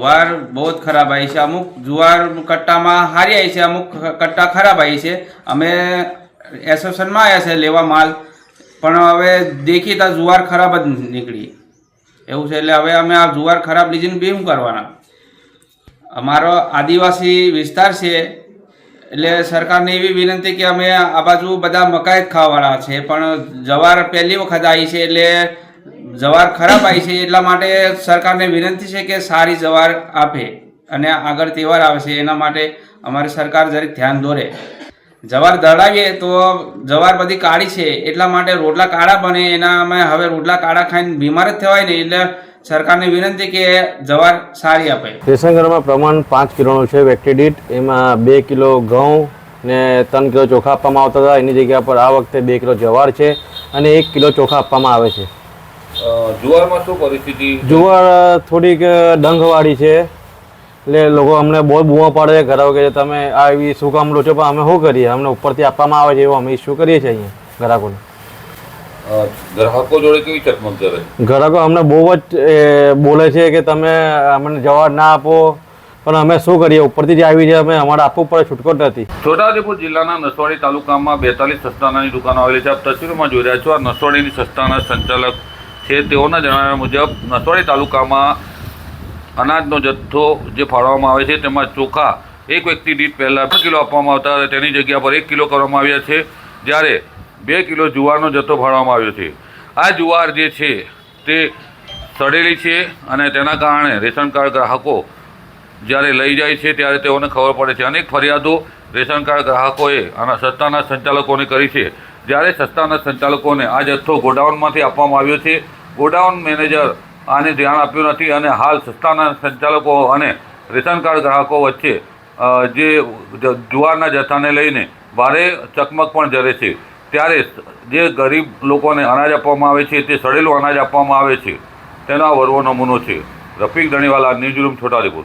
जुवार बहुत खराब आई है। अमुक जुवार कट्टा में हारी आई है, अमुक कट्टा खराब आई है। अमे एसोसिएशन में आया है लेवा माल, पण हवे देखी तो जुवार खराब ज निकली एवं है। एटले हवे अमे आ जुवार खराब लीजीने बी शुं करवाना। अमारो आदिवासी विस्तार है એટલે સરકારને એવી વિનંતી કે અમે આ બાજુ બધા મકાઈ જ ખાવાવાળા છે, પણ જવાર પહેલી વખત આવી છે એટલે જવાર ખરાબ આવી છે, એટલા માટે સરકારને વિનંતી છે કે સારી જવાર આપે અને આગળ તહેવાર આવે છે એના માટે અમારી સરકાર જરીક ધ્યાન દોરે। જવાર દળાવીએ તો જવાર બધી કાળી છે એટલા માટે રોટલા કાળા બને, એના અમે હવે રોટલા કાળા ખાઈને બીમાર જ થવાય ને, એટલે સરકારને વિનંતી કે જવાર સારી આપે। રેશન કાર્ડમાં પ્રમાણ 5 કિલોનું છે વ્યક્તિ દીઠ, એમાં 2 કિલો ઘઉં ને 3 કિલો ચોખા આપવામાં આવતા હતા, એની જગ્યા પર આ વખતે 2 કિલો જવાર છે અને 1 કિલો ચોખા આપવામાં આવે છે। જુવારમાં શું પરિસ્થિતિ? જુવાર થોડીક ડંખવાળી છે, એટલે લોકો અમને બહુ બૂમો પાડે છે ઘરાઓ કે તમે આ એવી શું કામ લો છો, પણ અમે શું કરીએ, અમને ઉપરથી આપવામાં આવે છે એવું અમે ઇસ્યુ કરીએ છીએ અહીંયા ગ્રાહકોને। ગ્રાહકો જોડે કેવી ચકમક કરે? ગ્રાહકો અમને બહુ જ બોલે છે કે તમે અમને જવાબ ના આપો, પણ અમે શું કરીએ, ઉપરથી જ આવી છે, અમે અમારે આપવું પડે, છૂટકો જ નથી। છોટાઉદેપુર જિલ્લાના નસવાડી તાલુકામાં 42 સસ્તાનાની દુકાનો આવેલી છે। આપ તસવીરોમાં જોઈ રહ્યા છો, આ નસવાડીની સસ્તાના સંચાલક છે, તેઓના જણાવ્યા મુજબ નસવાડી તાલુકામાં અનાજનો જથ્થો જે ફાળવવામાં આવે છે તેમાં ચોખા એક વ્યક્તિ દીઠ પહેલાં 2 કિલો આપવામાં આવતા હતા, તેની જગ્યા પર 1 કિલો કરવામાં આવ્યા છે, જ્યારે 2 કિલો જુવારનો જથ્થો ફાળવવામાં આવ્યો છે। આ જુવાર જે છે તે સડેલી છે અને તેના કારણે રેશન કાર્ડ ગ્રાહકો જ્યારે લઈ જાય છે ત્યારે તેઓને ખબર પડે છે। અનેક ફરિયાદો રેશન કાર્ડ ગ્રાહકોએ આના સસ્તાના સંચાલકોને કરી છે, જ્યારે સસ્તાના સંચાલકોને આ જથ્થો ગોડાઉનમાંથી આપવામાં આવ્યો છે। ગોડાઉન મેનેજર આને ધ્યાન આપ્યું નથી અને હાલ સસ્તાના સંચાલકો અને રેશન કાર્ડ ગ્રાહકો વચ્ચે જે જુવારના જથ્થાને લઈને ભારે ચકમક પણ જરે છે। ત્યારે જે ગરીબ લોકોને અનાજ આપવામાં આવે છે તે સડેલું અનાજ આપવામાં આવે છે, તેનો આ વરવો નમૂનો છે। Rafiq Dhaniwala, news, Chhota Udepur.